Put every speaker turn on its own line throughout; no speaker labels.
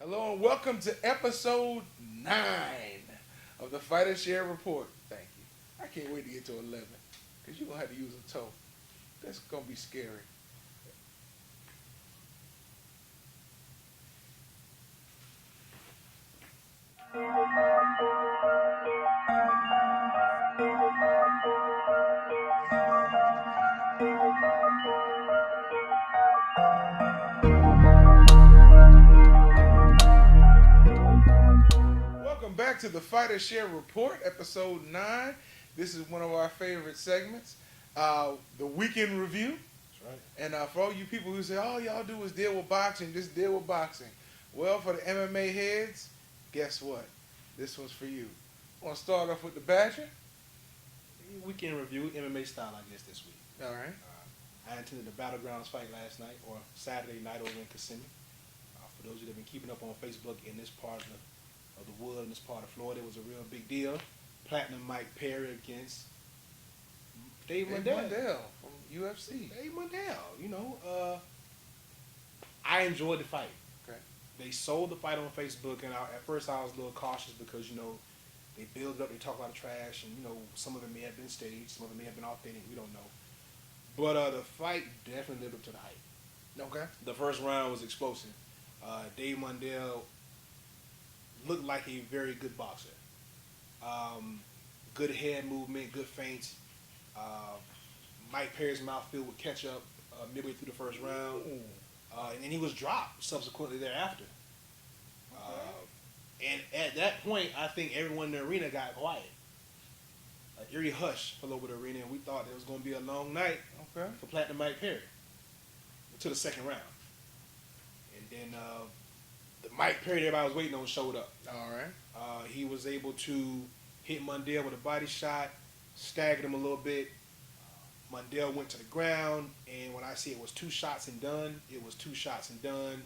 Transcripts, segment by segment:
Hello and welcome to episode 9 of the Fighter Share Report. Thank you. I can't wait to get to 11 because you're going to have to use a toe. That's going to be scary. Welcome back to the Fighter Share Report, episode 9. This is one of our favorite segments, the weekend review.
That's right.
And for all you people who say, all y'all do is deal with boxing, just deal with boxing. Well, for the MMA heads, guess what? This one's for you. Want to start off with the Badger?
Weekend review, MMA style, I guess, this week.
All right.
I attended the Battlegrounds fight last night, or Saturday night over in Kissimmee. For those of you that have been keeping up on Facebook in this part of the wood, in this part of Florida, it was a real big deal. Platinum Mike Perry against Dave Mundell
from UFC.
Dave Mundell, I enjoyed the fight.
Okay.
They sold the fight on Facebook, and at first I was a little cautious because, they build it up, they talk a lot of trash, and, some of it may have been staged, some of it may have been authentic, we don't know. But the fight definitely lived up to the hype.
Okay.
The first round was explosive. Dave Mundell looked like a very good boxer. Good head movement, good feints. Mike Perry's mouth filled with ketchup midway through the first round. And he was dropped subsequently thereafter. And at that point, I think everyone in the arena got quiet. An eerie hush fell over the arena, and we thought it was going to be a long night
Okay.
for Platinum Mike Perry to the second round. And then the Mike Perry that everybody was waiting on showed up.
All right.
He was able to hit Mundell with a body shot, staggered him a little bit. Mundell went to the ground, and when I say it was 2 shots and done, it was 2 shots and done.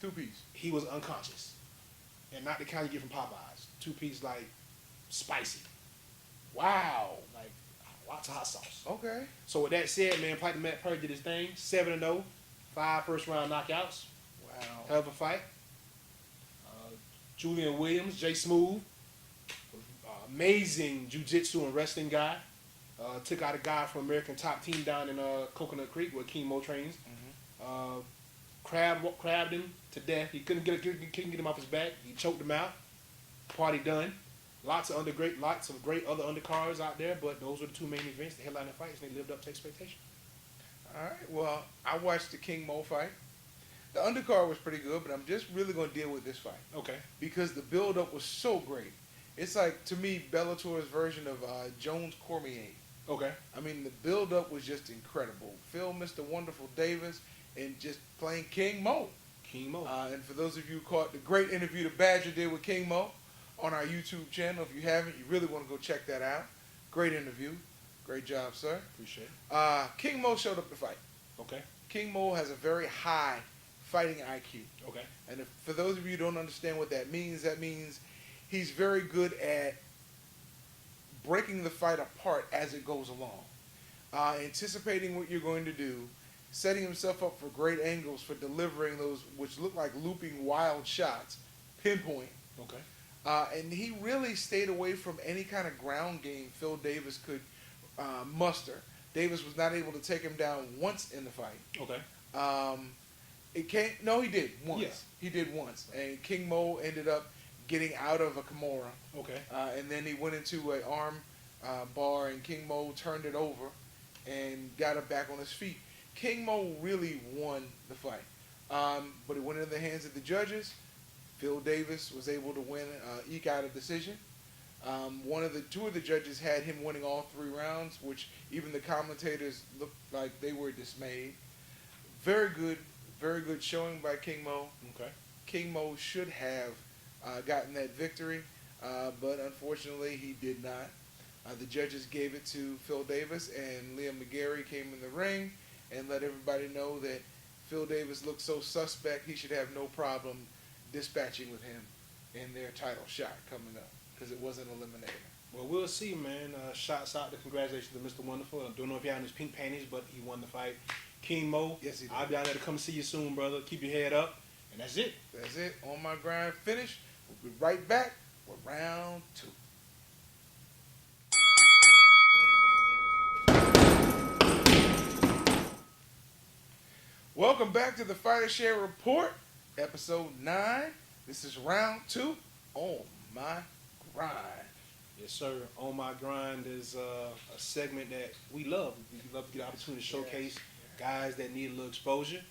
2-piece.
He was unconscious. And not the kind you get from Popeyes. 2-piece, like, spicy. Wow. Like, lots of hot sauce.
Okay.
So with that said, man, Platinum Mike Perry did his thing. 7-0. 5 first-round knockouts.
Wow.
Hell of a fight. Julian Williams, Jay Smooth, amazing jiu-jitsu and wrestling guy. Took out a guy from American Top Team down in Coconut Creek where King Mo trains.
Mm-hmm.
Crabbed him to death. He couldn't get him off his back. He choked him out. Party done. Lots of great other undercards out there, but those were the 2 main events, the headliner fights, and they lived up to expectation.
All right. Well, I watched the King Mo fight. The undercard was pretty good, but I'm just really going to deal with this fight.
Okay.
Because the build-up was so great. It's like, to me, Bellator's version of Jones Cormier.
Okay.
I mean, the build-up was just incredible. Phil, Mr. Wonderful Davis, and just playing King Mo.
King Mo.
And for those of you who caught the great interview the Badger did with King Mo on our YouTube channel, if you haven't, you really want to go check that out. Great interview. Great job, sir.
Appreciate it.
King Mo showed up to fight.
Okay.
King Mo has a very high fighting IQ.
Okay.
And for those of you who don't understand what that means he's very good at breaking the fight apart as it goes along. Anticipating what you're going to do, setting himself up for great angles for delivering those which look like looping wild shots, pinpoint.
Okay.
And he really stayed away from any kind of ground game Phil Davis could muster. Davis was not able to take him down once in the fight.
Okay.
He did once.
Yeah.
He did once. And King Mo ended up getting out of a Kimura.
Okay.
And then he went into an arm bar, and King Mo turned it over and got him back on his feet. King Mo really won the fight. But it went into the hands of the judges. Phil Davis was able to win, eke out a decision. Two of the judges had him winning all 3 rounds, which even the commentators looked like they were dismayed. Very good showing by King Mo.
Okay.
King Mo should have gotten that victory, but unfortunately he did not. The judges gave it to Phil Davis, and Liam McGarry came in the ring and let everybody know that Phil Davis looked so suspect he should have no problem dispatching with him in their title shot coming up, because it wasn't eliminated.
Well, we'll see, man. Shots out to congratulations to Mr. Wonderful. I don't know if he had his pink panties, but he won the fight. King Mo,
Yes, he did.
I'll be out there to come see you soon, brother. Keep your head up. And that's it.
That's it. On My Grind finished. We'll be right back with round 2. Welcome back to the Fighter Share Report, episode 9. This is round 2. On My Grind.
Yes, sir. On My Grind is a segment that we love. We love to get the opportunity to showcase guys that need a little exposure.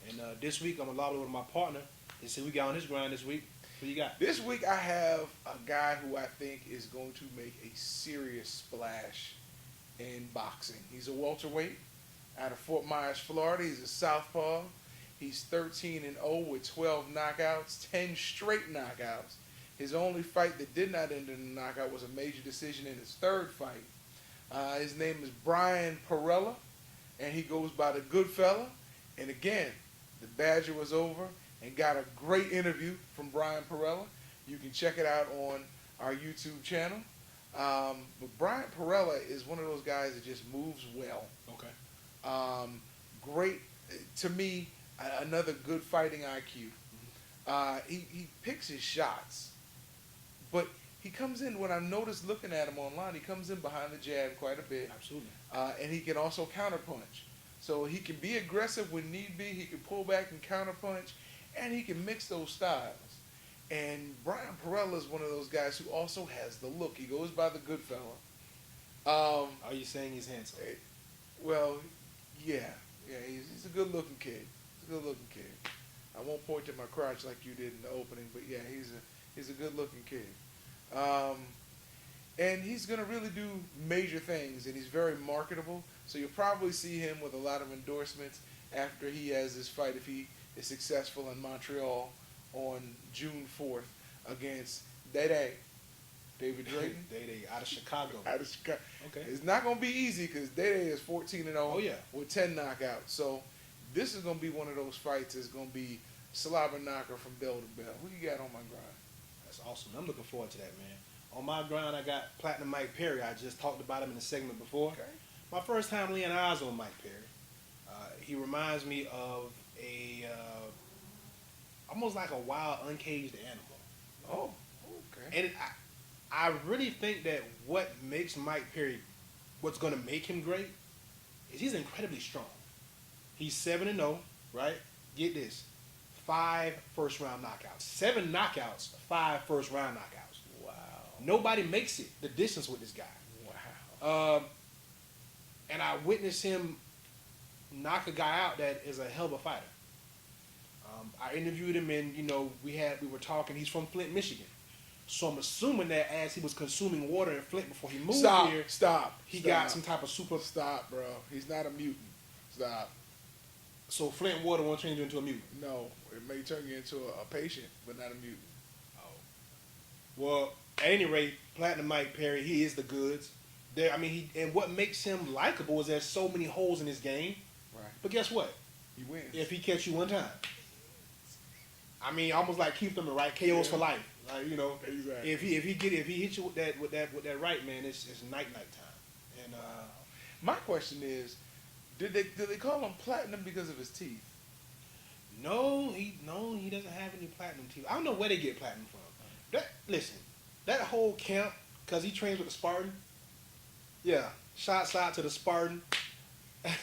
And this week, I'm allowed with my partner. And see, we got on his grind this week. What you got?
This week, I have a guy who I think is going to make a serious splash in boxing. He's a welterweight out of Fort Myers, Florida. He's a southpaw. He's 13-0 with 12 knockouts, 10 straight knockouts. His only fight that did not end in a knockout was a major decision in his third fight. His name is Brian Perella, and he goes by the Goodfella. And again, the Badger was over and got a great interview from Brian Perella. You can check it out on our YouTube channel. But Brian Perella is one of those guys that just moves well.
Okay.
Great, to me, another good fighting IQ. He picks his shots, but he comes in, when I noticed looking at him online, he comes in behind the jab quite a bit.
Absolutely.
And he can also counterpunch. So he can be aggressive when need be. He can pull back and counterpunch, and he can mix those styles. And Brian Perella is one of those guys who also has the look. He goes by the Goodfella.
Are you saying he's handsome?
Well, yeah, he's a good-looking kid. He's a good-looking kid. I won't point to my crotch like you did in the opening, but yeah, he's a good-looking kid. And he's gonna really do major things, and he's very marketable. So you'll probably see him with a lot of endorsements after he has this fight, if he is successful in Montreal on June 4th against David Drayton.
Day out of Chicago.
Out of Chicago.
Okay.
It's not going to be easy because Dede is 14-0
Oh, yeah.
with 10 knockouts. So this is going to be one of those fights that's going to be slobber knocker from bell to bell. Who you got on my grind?
That's awesome. I'm looking forward to that, man. On my grind, I got Platinum Mike Perry. I just talked about him in the segment before.
Okay.
My first time laying eyes on Mike Perry. He reminds me of almost like a wild, uncaged animal.
Oh, okay.
And I really think that what makes Mike Perry, what's going to make him great, is he's incredibly strong. He's 7-0, right? Get this. 5 first-round knockouts. 7 knockouts, 5 first-round knockouts.
Wow.
Nobody makes it the distance with this guy.
Wow.
And I witnessed him knock a guy out that is a hell of a fighter. I interviewed him, and we were talking. He's from Flint, Michigan, so I'm assuming that as he was consuming water in Flint before he moved here, he got some type of super.
Stop, bro. He's not a mutant. Stop.
So Flint water won't change you into a mutant.
No, it may turn you into a patient, but not a mutant.
Oh. Well, at any rate, Platinum Mike Perry, he is the goods. And what makes him likable is there's so many holes in his game.
Right.
But guess what?
He wins.
If he catch you one time, almost like Keith Thurman, right? KOs for life. Like,
Exactly.
if he hits you with that right, man, it's night time. And
my question is, did they call him platinum because of his teeth?
No, he doesn't have any platinum teeth. I don't know where they get platinum from. That whole camp, because he trains with the Spartan. Yeah, shots out to the Spartan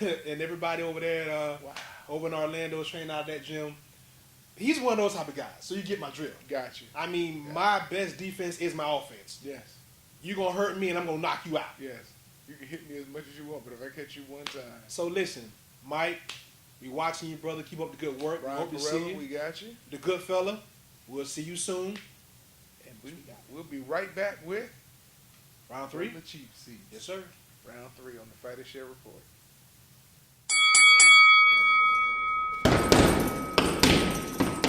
and everybody over there over in Orlando is training out of that gym. He's one of those type of guys, so you get my drill.
Got you.
My best defense is my offense.
Yes.
You're going to hurt me and I'm going to knock you out.
Yes. You can hit me as much as you want, but if I catch you one time.
So listen, Mike, we watching you, brother. Keep up the good work.
Brian
Hope to see you.
we got you.
The good fella. We'll see you soon.
And we'll be right back with
round 3.
The cheap seats.
Yes, sir.
Round 3 on the Fighter Share Report.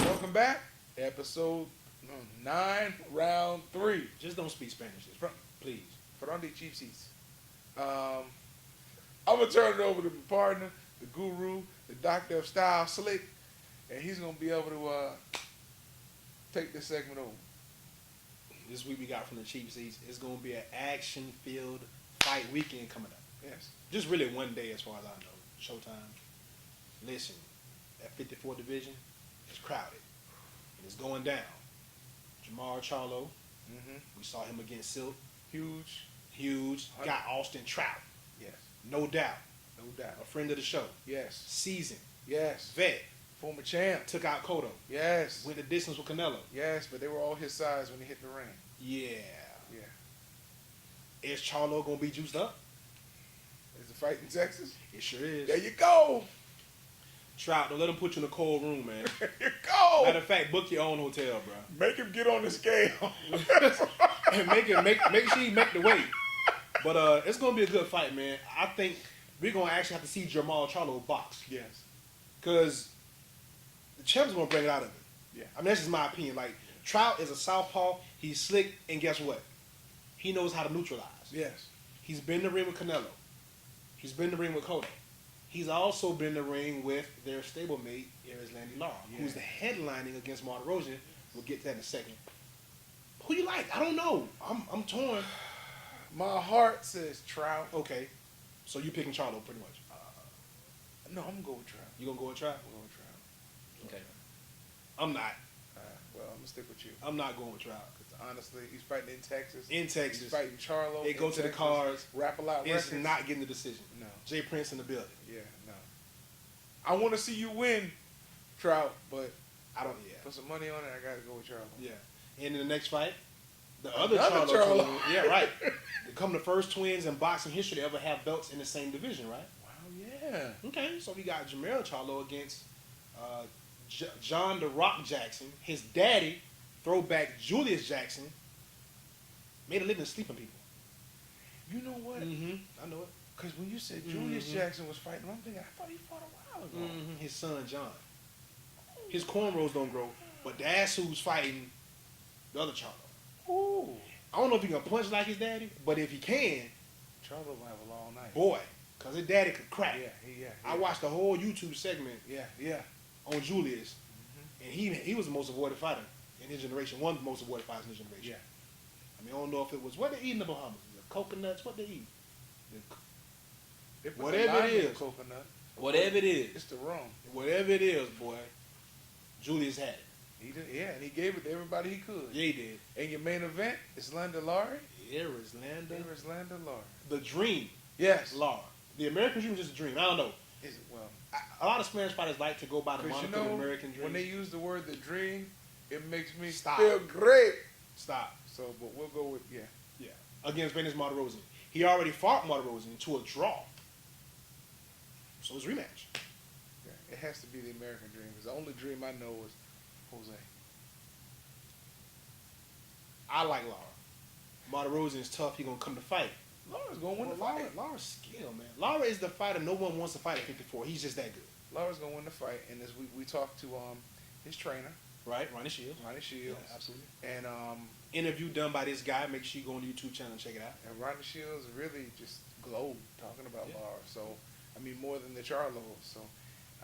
Welcome back. Episode 9, round 3.
Just don't speak Spanish, please.
From the cheap seats. I'm going to turn it over to my partner, the guru, the doctor of style, Slick, and he's going to be able to take this segment over.
This week we got from the cheap seats. It's going to be an action-filled fight weekend coming up.
Yes.
Just really one day as far as I know. Showtime. Listen, that 54 division is crowded. and it's going down. Jamal Charlo,
Mm-hmm.
we saw him against Silk.
Huge.
Huge. Got Austin Trout.
Yes.
No doubt.
No doubt.
A friend of the show.
Yes.
Seasoned.
Yes.
Vet.
Former champ.
Took out Cotto.
Yes.
Went the distance with Canelo.
Yes, but they were all his size when he hit the ring.
Yeah.
Yeah.
Is Charlo going to be juiced up?
Is the fight in Texas?
It sure is.
There you go.
Trout, don't let him put you in a cold room, man.
There you go.
Matter of fact, book your own hotel, bro.
Make him get on the scale.
And make sure you make the weight. But it's gonna be a good fight, man. I think we're gonna actually have to see Jamal Charlo box.
Yes.
Cause the champ's gonna bring it out of him.
Yeah.
I mean, that's just my opinion. Like, Trout is a southpaw, he's slick, and guess what? He knows how to neutralize.
Yes.
He's been in the ring with Canelo. He's been in the ring with Cotto. He's also been in the ring with their stablemate, Erislandy Lara, who's the headlining against Martirosyan. We'll get to that in a second. Who you like? I don't know. I'm torn.
My heart says Trout.
Okay, so you picking Charlo pretty much.
No, I'm gonna go with Trout.
You gonna go with Trout?
I'm going with Trout.
Okay. I'm not.
Well, I'm gonna stick with you.
I'm not going with Trout.
Honestly, he's fighting in Texas.
In Texas.
He's fighting Charlo.
They go to the cards.
Rap a lot.
It's not getting the decision.
No.
Jay Prince in the building.
Yeah, no. I want to see you win, Trout, but
I don't. Yeah.
put some money on it. I gotta go with Charlo.
Yeah. And in the next fight, the other
Another
Charlo.
Charlo.
Yeah, right. They come the first twins in boxing history to ever have belts in the same division, right?
Wow, yeah.
Okay, so we got Jermell Charlo against John the Rock Jackson. His daddy, throwback Julius Jackson, made a living sleeping people.
You know what?
Mm-hmm. I know it.
Because when you said Julius Jackson was fighting, I'm thinking, I thought he fought a while ago.
Mm-hmm. His son John. His cornrows don't grow, but that's who's fighting the other Charlo.
Ooh.
I don't know if he can punch like his daddy, but if he can,
Charlo will have a long night.
boy, because his daddy could crack.
Yeah.
I watched the whole YouTube segment
Yeah.
on Julius, and he was the most avoided fighter in his generation, one of the most avoided fighters in his generation.
Yeah.
I mean, I don't know if it was, what they eat in the Bahamas? The coconuts, what they eat?
They put
Whatever
the lime
it
in the
is.
coconut.
Whatever it is.
It's the rum.
Whatever it is, boy, Julius had it.
He did, yeah, and he gave it to everybody he could.
Yeah, he did.
And your main event is Landa Laurie.
Landa.
There is Landa Laurie.
The Dream.
Yes.
Lara. The American Dream is just a dream. I don't know.
Is it, well,
A lot of Spanish fighters like to go by the
because
moniker the American Dream.
when they use the word the dream, it makes me
Stop.
feel great.
Stop.
So, but we'll go with, yeah.
Yeah. Against Venus Martirosyan. He already fought Martirosyan to a draw. So it's a rematch.
Yeah, it has to be the American dream. Because the only dream I know is Jose.
I like Lara. Martirosyan's tough. He gonna come to fight.
Laura's going to win the
Lara,
fight.
Lara's skill, man. Lara is the fighter no one wants to fight at 54. He's just that good.
Laura's going to win the fight. And as we talked to his trainer,
Right? Ronnie Shields.
Ronnie Shields.
Yeah, absolutely.
And
Interview done by this guy. Make sure you go on the YouTube channel and check it out.
Ronnie Shields really just glowed talking about
Yeah.
Laura. So, I mean, more than the Charlo. So,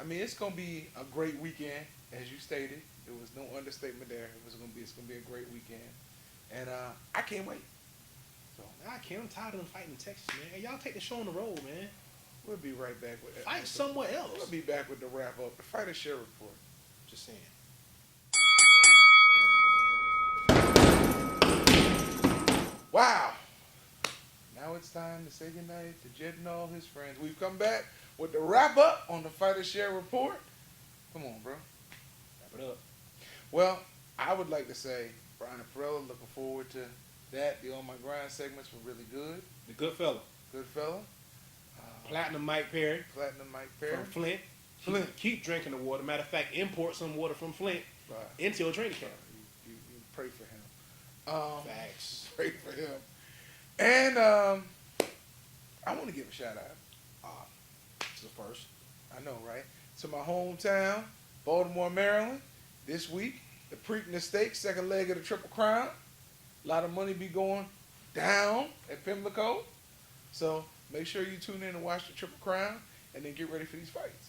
I mean, it's going to be a great weekend, as you stated. There was no understatement there. It's going to be a great weekend. And I can't wait. So,
I can't. I'm tired of them fighting in Texas, man. Hey, y'all take the show on the road, man.
we'll be right back with
Fight somewhere else.
We'll be back with the wrap up, the Fighter Share Report.
Just saying.
Wow. Now it's time to say goodnight to Jed and all his friends. We've come back with the wrap up on the Fighter Share Report. Come on, bro.
Wrap it up.
Well, I would like to say, Brian Perella, looking forward to that. The On My Grind segments were really good.
The good fella.
Good fella.
Platinum Mike Perry
Platinum Mike Perry.
from Flint.
Flint.
Keep drinking the water. Matter of fact, import some water from Flint
Right.
into a training camp.
You pray for him.
Facts.
Pray for him. And I want to give a shout out.
It's the first.
I know, right? To my hometown, Baltimore, Maryland. This week, the Preakness Stakes, second leg of the Triple Crown. A lot of money be going down at Pimlico. So make sure you tune in and watch the Triple Crown and then get ready for these fights.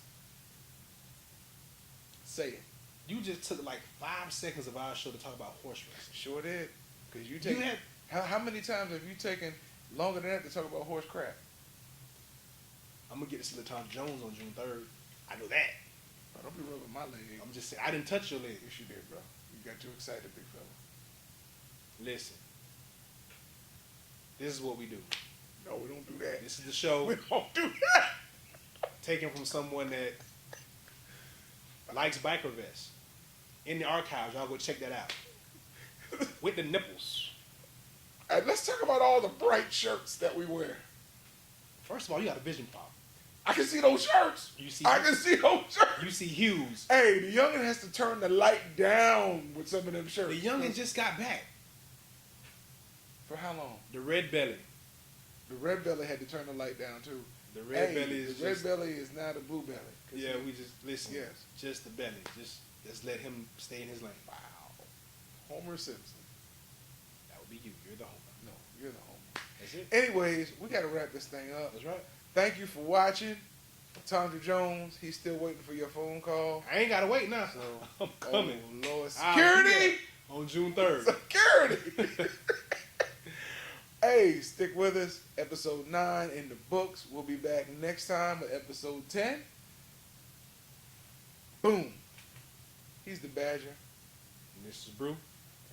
Say it.
You just took like 5 seconds of our show to talk about horse racing.
Sure did. Because you
You
take.
had-
How many times have you taken longer than that to talk about horse crap?
I'm gonna get to see LaTon Jones on June 3rd. I know that.
Bro, don't be rubbing my leg.
I'm just saying I didn't touch your leg.
Yes, you did, bro. You Got you excited, big fella.
Listen, this is what we do.
No, we don't do that.
This is the show
We don't do that.
taken from someone that likes biker vests. In the archives, y'all go check that out. With the nipples.
And let's talk about all the bright shirts that we wear.
First of all, you got a vision problem.
I can see those shirts.
You see,
I can see those shirts.
you see hues.
Hey, the youngin has to turn the light down with some of them shirts.
The youngin just got back.
For how long?
The red belly.
The red belly had to turn the light down too.
The red belly is
the
just,
red belly is now the blue belly.
yeah, we just listen.
Yes.
Just the belly. Just let him stay in his lane.
Wow. Homer Simpson.
That would be you. You're the homer.
No, you're the Homer.
That's it.
Anyways, we got to wrap this thing up.
That's right.
Thank you for watching. Tondra Jones, he's still waiting for your phone call.
I ain't gotta wait now.
So,
I'm coming.
Oh, Lord.
I'll be
Security!
there on June 3rd.
Security! Hey, stick with us. Episode 9 in the books. We'll be back next time with episode 10. Boom. He's the Badger.
And this is Brew.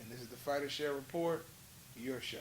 And this is the Fighter Share Report, your show.